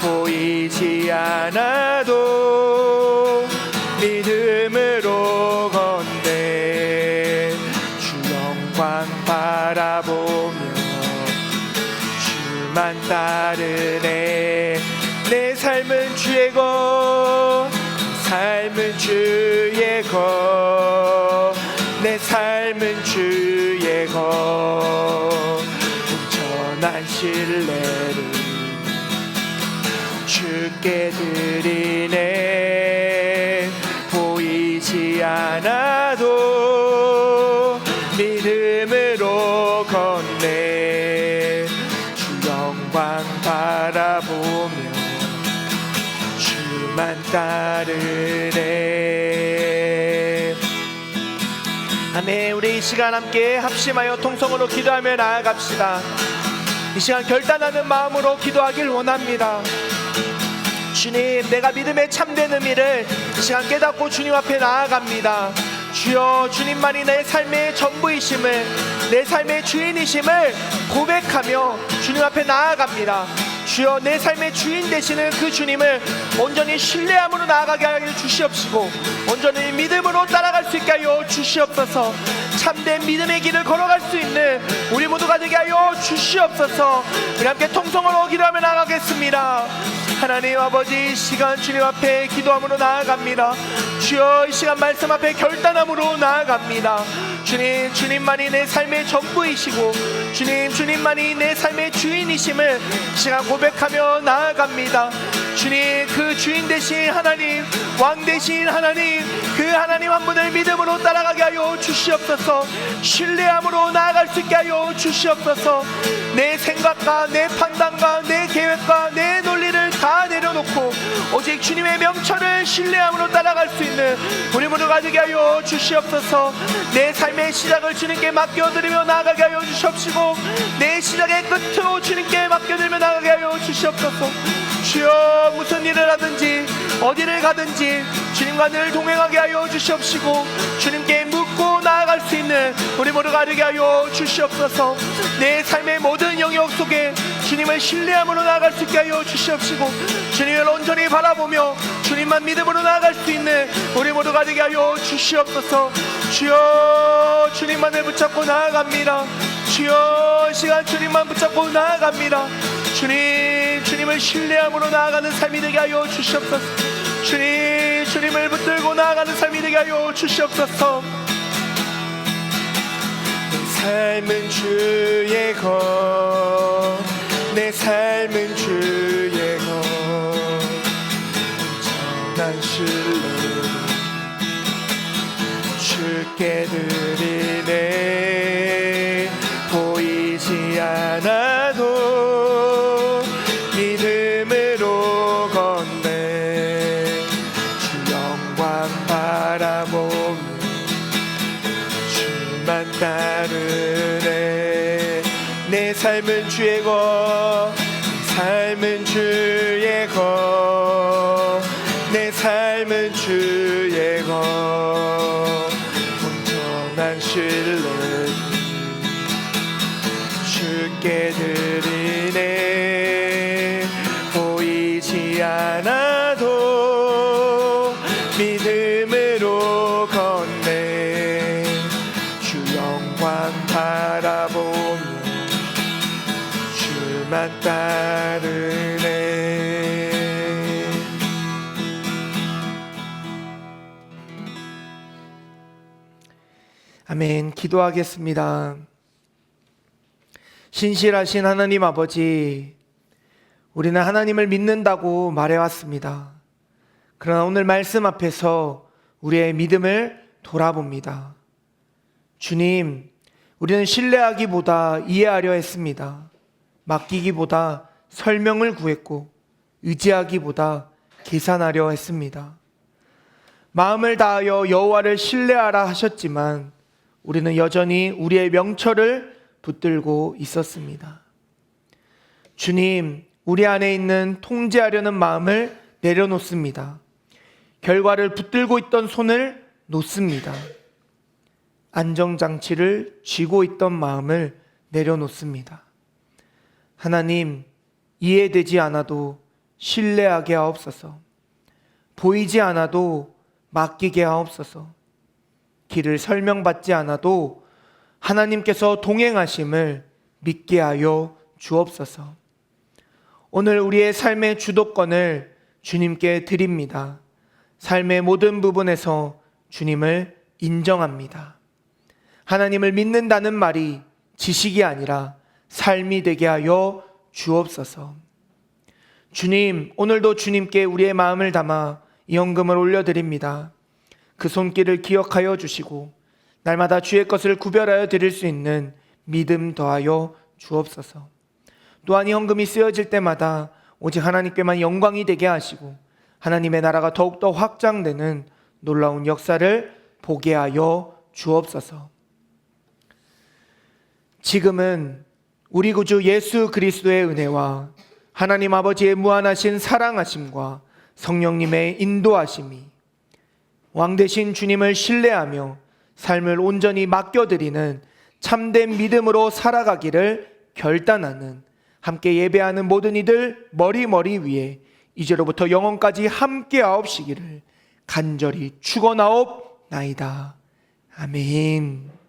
A: 보이지 않아도 믿음으로 걷네. 주 영광 바라보며 주만 따르네. 내 삶은 주의 것, 삶은 삶은 주의 것, 내 삶은 주의 것. 온전한 신뢰를 주께 드리네. 보이지 않아도 믿음으로 걷네. 주 영광 바라보며 주만 따르네. 아멘. 우리 이 시간 함께 합심하여 통성으로 기도하며 나아갑시다. 이 시간 결단하는 마음으로 기도하길 원합니다. 주님, 내가 믿음의 참된 의미를 이 시간 깨닫고 주님 앞에 나아갑니다. 주여, 주님만이 내 삶의 전부이심을, 내 삶의 주인이심을 고백하며 주님 앞에 나아갑니다. 주여, 내 삶의 주인 되시는 그 주님을 온전히 신뢰함으로 나아가게 하여 주시옵시고, 온전히 믿음으로 따라갈 수 있게 하여 주시옵소서. 참된 믿음의 길을 걸어갈 수 있는 우리 모두가 되게 하여 주시옵소서. 우리 함께 통성으로 기도하며 나아가겠습니다. 하나님 아버지, 이 시간 주님 앞에 기도함으로 나아갑니다. 주여, 이 시간 말씀 앞에 결단함으로 나아갑니다. 주님, 주님만이 내 삶의 전부이시고 주님, 주님만이 내 삶의 주인이심을 이 시간 고백하며 나아갑니다. 주님, 그 주인 되신 하나님, 왕 되신 하나님, 그 하나님 한 분을 믿음으로 따라가게 하여 주시옵소서. 신뢰함으로 나아갈 수 있게 하여 주시옵소서. 내 생각과 내 판단과 내 계획과 내 논리를 다 내려놓고 오직 주님의 명철을 신뢰함으로 따라갈 수 있는 우리 모두가 되게 하여 주시옵소서. 내 삶의 시작을 주님께 맡겨드리며 나아가게 하여 주시옵시고, 내 시작의 끝으로 주님께 맡겨드리며 나아가게 하여 주시옵소서. 주여, 무슨 일을 하든지 어디를 가든지 주님과 늘 동행하게 하여 주시옵시고, 주님께 묻고 나아갈 수 있는 우리 모두가 되게 하여 주시옵소서. 내 삶의 모든 영역 속에 주님을 신뢰함으로 나아갈 수 있게 하여 주시옵시고, 주님을 온전히 바라보며 주님만 믿음으로 나아갈 수 있는 우리 모두가 되게 하여 주시옵소서. 주여, 주님만을 붙잡고 나아갑니다. 주여, 시간 주님만 붙잡고 나아갑니다. 주님, 주님을 신뢰함으로 나아가는 삶이 되게 하여 주시옵소서. 주님, 주님을 붙들고 나아가는 삶이 되게 하여 주시옵소서. 내 삶은 주의 것, 내 삶은 주의 것. 온전한 신뢰 주께 드리네. 보이지 않아도 믿음으로 걷네. 주 영광 바라보며 주만 따르네. 내 삶은 주의 것, 삶은 주의 것, 내 삶은 주의 것. 온전한 신뢰 주께 드리네. 보이지 않아도 믿음으로 걷네. 주 영광 바라보며 주만 따르네. 아멘. 기도하겠습니다. 신실하신 하나님 아버지, 우리는 하나님을 믿는다고 말해왔습니다. 그러나 오늘 말씀 앞에서 우리의 믿음을 돌아봅니다. 주님, 우리는 신뢰하기보다 이해하려 했습니다. 맡기기보다 설명을 구했고, 의지하기보다 계산하려 했습니다. 마음을 다하여 여호와를 신뢰하라 하셨지만 우리는 여전히 우리의 명철을 붙들고 있었습니다. 주님, 우리 안에 있는 통제하려는 마음을 내려놓습니다. 결과를 붙들고 있던 손을 놓습니다. 안정장치를 쥐고 있던 마음을 내려놓습니다. 하나님, 이해되지 않아도 신뢰하게 하옵소서. 보이지 않아도 맡기게 하옵소서. 길을 설명받지 않아도 하나님께서 동행하심을 믿게 하여 주옵소서. 오늘 우리의 삶의 주도권을 주님께 드립니다. 삶의 모든 부분에서 주님을 인정합니다. 하나님을 믿는다는 말이 지식이 아니라 삶이 되게 하여 주옵소서. 주님, 오늘도 주님께 우리의 마음을 담아 이 헌금을 올려드립니다. 그 손길을 기억하여 주시고 날마다 주의 것을 구별하여 드릴 수 있는 믿음 더하여 주옵소서. 또한 이 헌금이 쓰여질 때마다 오직 하나님께만 영광이 되게 하시고 하나님의 나라가 더욱더 확장되는 놀라운 역사를 보게 하여 주옵소서. 지금은 우리 구주 예수 그리스도의 은혜와 하나님 아버지의 무한하신 사랑하심과 성령님의 인도하심이 왕 되신 주님을 신뢰하며 삶을 온전히 맡겨드리는 참된 믿음으로 살아가기를 결단하는 함께 예배하는 모든 이들 머리 위에 이제로부터 영원까지 함께 하옵시기를 간절히 축원하옵나이다. 아멘.